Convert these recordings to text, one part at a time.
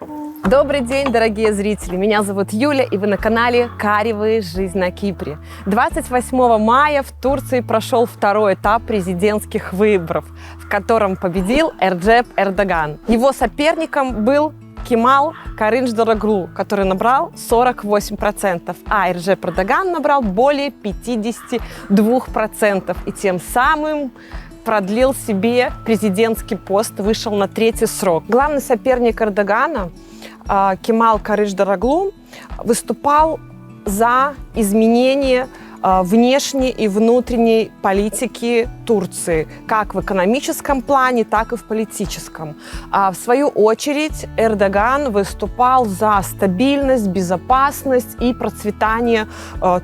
Добрый день, дорогие зрители! Меня зовут Юля, и вы на канале «Каревая жизнь на Кипре». 28 мая в Турции прошел второй этап президентских выборов, в котором победил Реджеп Эрдоган. Его соперником был Кемал Кылычдароглу, который набрал 48%, а Реджеп Эрдоган набрал более 52%, и тем самым продлил себе президентский пост, вышел на третий срок. Главный соперник Эрдогана, Кемал Кылычдароглу, выступал за изменение внешней и внутренней политики Турции, как в экономическом плане, так и в политическом. В свою очередь Эрдоган выступал за стабильность, безопасность и процветание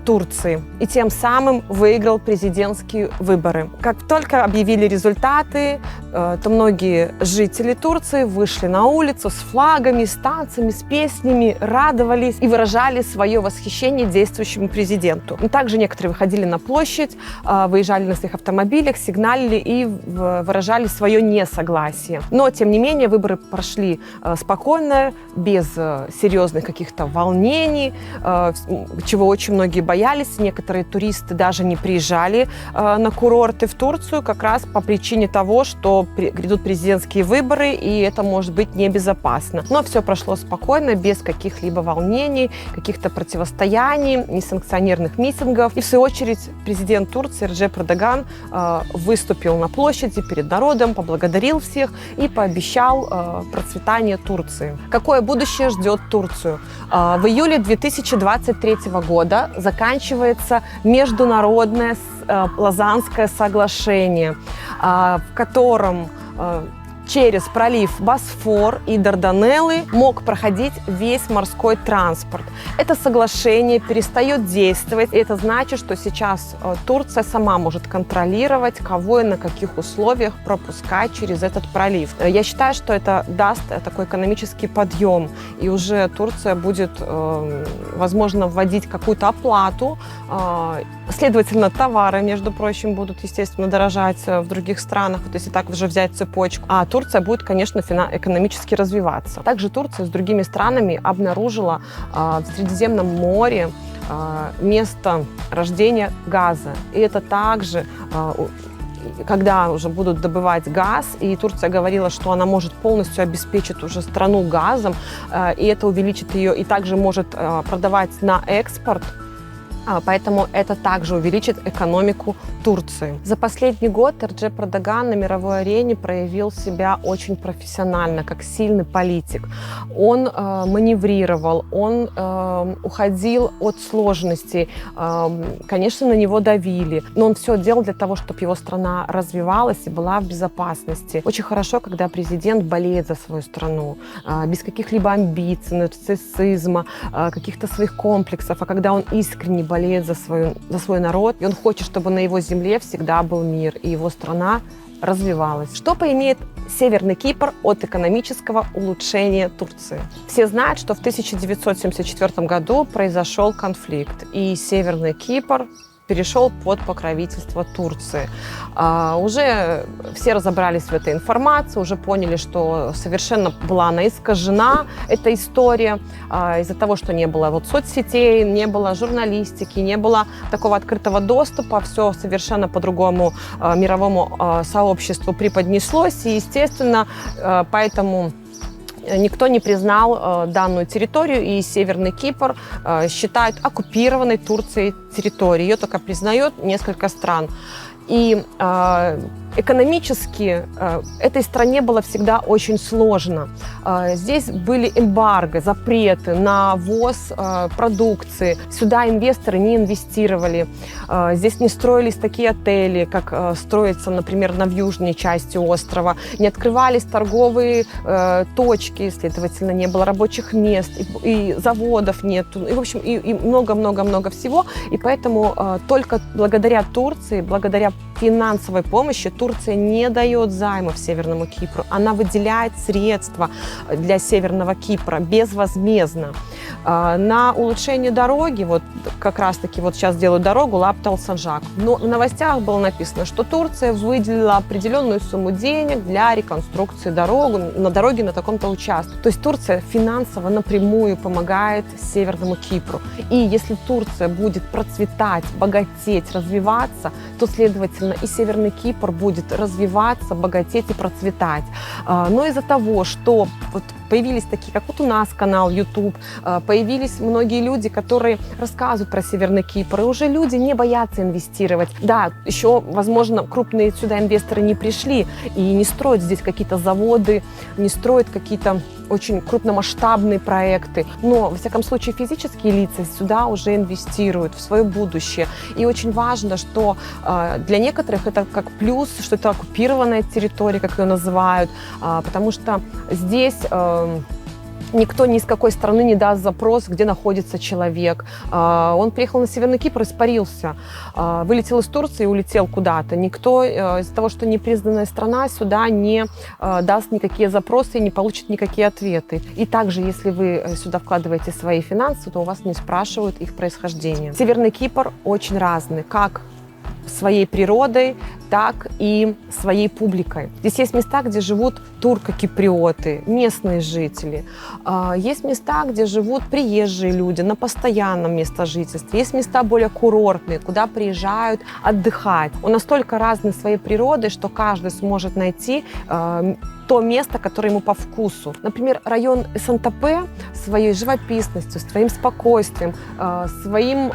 Турции, и тем самым выиграл президентские выборы. Как только объявили результаты, то многие жители Турции вышли на улицу с флагами, с танцами, с песнями, радовались и выражали свое восхищение действующему президенту. Также некоторые выходили на площадь, выезжали на своих автомобилях, сигналили и выражали свое несогласие. Но, тем не менее, выборы прошли спокойно, без серьезных каких-то волнений, чего очень многие боялись. Некоторые туристы даже не приезжали на курорты в Турцию как раз по причине того, что грядут президентские выборы, и это может быть небезопасно. Но все прошло спокойно, без каких-либо волнений, каких-то противостояний, несанкционированных митингов. И в свою очередь президент Турции Реджеп Эрдоган выступил на площади перед народом, поблагодарил всех и пообещал процветание Турции. Какое будущее ждет Турцию? В июле 2023 года заканчивается международное Лозаннское соглашение, в котором через пролив Босфор и Дарданеллы мог проходить весь морской транспорт. Это соглашение перестает действовать, и это значит, что сейчас Турция сама может контролировать, кого и на каких условиях пропускать через этот пролив. Я считаю, что это даст такой экономический подъем, и уже Турция будет, возможно, вводить какую-то оплату. Следовательно, товары, между прочим, будут, естественно, дорожать в других странах, вот если так уже взять цепочку. А Турция будет, конечно, экономически развиваться. Также Турция с другими странами обнаружила в Средиземном море место рождения газа. И это также, когда уже будут добывать газ, и Турция говорила, что она может полностью обеспечить уже страну газом, и это увеличит ее, и также может продавать на экспорт. Поэтому это также увеличит экономику Турции. За последний год Реджеп Эрдоган на мировой арене проявил себя очень профессионально, как сильный политик. Он маневрировал, он уходил от сложностей. Конечно, на него давили, но он все делал для того, чтобы его страна развивалась и была в безопасности. Очень хорошо, когда президент болеет за свою страну, без каких-либо амбиций, нарциссизма, каких-то своих комплексов, а когда он искренне болеет за свой народ, и он хочет, чтобы на его земле всегда был мир, и его страна развивалась. Что поимеет Северный Кипр от экономического улучшения Турции? Все знают, что в 1974 году произошел конфликт, и Северный Кипр перешел под покровительство Турции. Уже все разобрались в этой информации, уже поняли, что совершенно была она искажена, эта история, из-за того, что не было соцсетей, не было журналистики, не было такого открытого доступа, все совершенно по-другому мировому сообществу преподнеслось, и, естественно, поэтому никто не признал данную территорию, и Северный Кипр считают оккупированной Турцией территорией. Ее только признает несколько стран. И экономически этой стране было всегда очень сложно. Здесь были эмбарго, запреты на ввоз продукции. Сюда инвесторы не инвестировали. Здесь не строились такие отели, как строятся, например, в южной части острова. Не открывались торговые точки, следовательно, не было рабочих мест, и заводов нет, и, в общем, и много-много-много всего. И поэтому только благодаря Турции, благодаря финансовой помощи Турция не дает займов Северному Кипру. Она выделяет средства для Северного Кипра безвозмездно. На улучшение дороги, вот как раз-таки вот сейчас делают дорогу Лаптал-Санжак. Но в новостях было написано, что Турция выделила определенную сумму денег для реконструкции дороги на таком-то участке. То есть Турция финансово напрямую помогает Северному Кипру. И если Турция будет процветать, богатеть, развиваться, то, следовательно, и Северный Кипр будет развиваться, богатеть и процветать. Но из-за того, что вот появились такие, как вот у нас канал YouTube, появились многие люди, которые рассказывают про Северный Кипр, и уже люди не боятся инвестировать. Да, еще, возможно, крупные сюда инвесторы не пришли и не строят здесь какие-то заводы, не строят какие-то очень крупномасштабные проекты, но, во всяком случае, физические лица сюда уже инвестируют в свое будущее. И очень важно, что для некоторых это как плюс, что это оккупированная территория, как ее называют, потому что здесь никто ни из какой страны не даст запрос, где находится человек. Он приехал на Северный Кипр, испарился, вылетел из Турции и улетел куда-то. Никто из-за того, что непризнанная страна, сюда не даст никакие запросы и не получит никакие ответы. И также, если вы сюда вкладываете свои финансы, то у вас не спрашивают их происхождение. Северный Кипр очень разный, как своей природой, так и своей публикой. Здесь есть места, где живут турко-киприоты, местные жители. Есть места, где живут приезжие люди на постоянном местожительстве. Есть места более курортные, куда приезжают отдыхать. Он настолько разный своей природой, что каждый сможет найти то место, которое ему по вкусу. Например, район Эсантепе своей живописностью, своим спокойствием, своим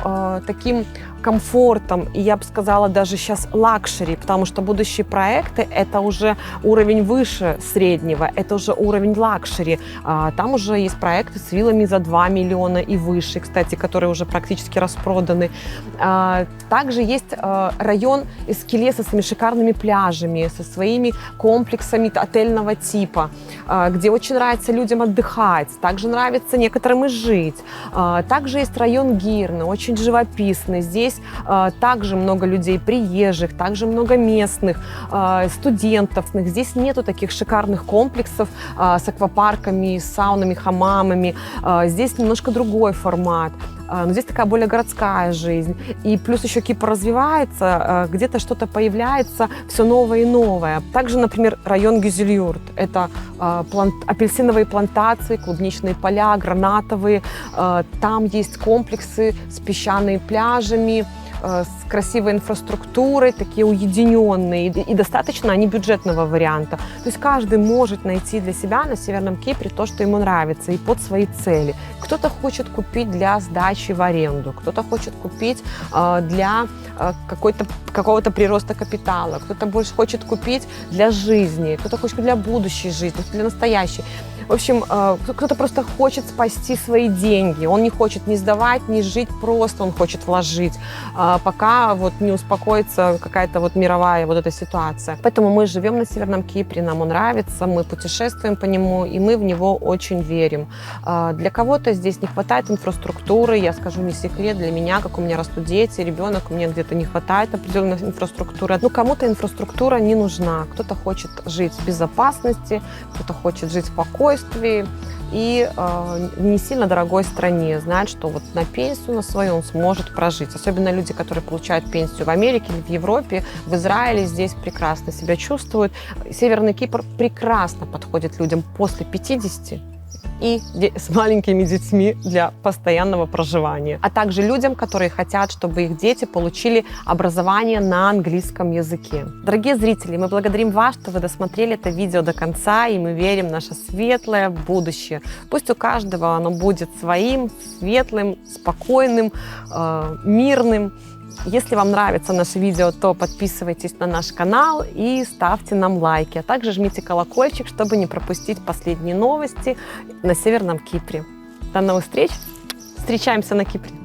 таким комфортом, и я бы сказала даже сейчас лакшери, потому что будущие проекты — это уже уровень выше среднего, это уже уровень лакшери. Там уже есть проекты с виллами за 2 миллиона и выше, кстати, которые уже практически распроданы. Также есть район Эскиле со своими шикарными пляжами, со своими комплексами отельного типа, где очень нравится людям отдыхать, также нравится некоторым и жить. Также есть район Гирны, очень живописный. Здесь также много людей приезжих, также много местных, студентов. Здесь нету таких шикарных комплексов с аквапарками, с саунами, хамамами. Здесь немножко другой формат. Но здесь такая более городская жизнь. И плюс еще Кипр развивается, где-то что-то появляется, все новое и новое. Также, например, район Гюзельюрт. Это апельсиновые плантации, клубничные поля, гранатовые. Там есть комплексы с песчаными пляжами, с красивой инфраструктурой, такие уединенные, и достаточно они бюджетного варианта. То есть каждый может найти для себя на Северном Кипре то, что ему нравится, и под свои цели. Кто-то хочет купить для сдачи в аренду, кто-то хочет купить для какого-то прироста капитала, кто-то больше хочет купить для жизни, кто-то хочет для будущей жизни, для настоящей. В общем, кто-то просто хочет спасти свои деньги. Он не хочет ни сдавать, ни жить, просто он хочет вложить, пока вот не успокоится какая-то вот мировая вот эта ситуация. Поэтому мы живем на Северном Кипре, нам он нравится, мы путешествуем по нему, и мы в него очень верим. Для кого-то здесь не хватает инфраструктуры, я скажу, не секрет, для меня, как у меня растут дети, ребенок, мне где-то не хватает определенной инфраструктуры. Ну, кому-то инфраструктура не нужна, кто-то хочет жить в безопасности, кто-то хочет жить в спокойствии, и в не сильно дорогой стране, знать, что вот на пенсию на свою он сможет прожить. Особенно люди, которые получают пенсию в Америке или в Европе, в Израиле, здесь прекрасно себя чувствуют. Северный Кипр прекрасно подходит людям после 50 и с маленькими детьми для постоянного проживания, а также людям, которые хотят, чтобы их дети получили образование на английском языке. Дорогие зрители, мы благодарим вас, что вы досмотрели это видео до конца, и мы верим в наше светлое будущее. Пусть у каждого оно будет своим, светлым, спокойным, мирным. Если вам нравится наше видео, то подписывайтесь на наш канал и ставьте нам лайки, а также жмите колокольчик, чтобы не пропустить последние новости на Северном Кипре. До новых встреч! Встречаемся на Кипре!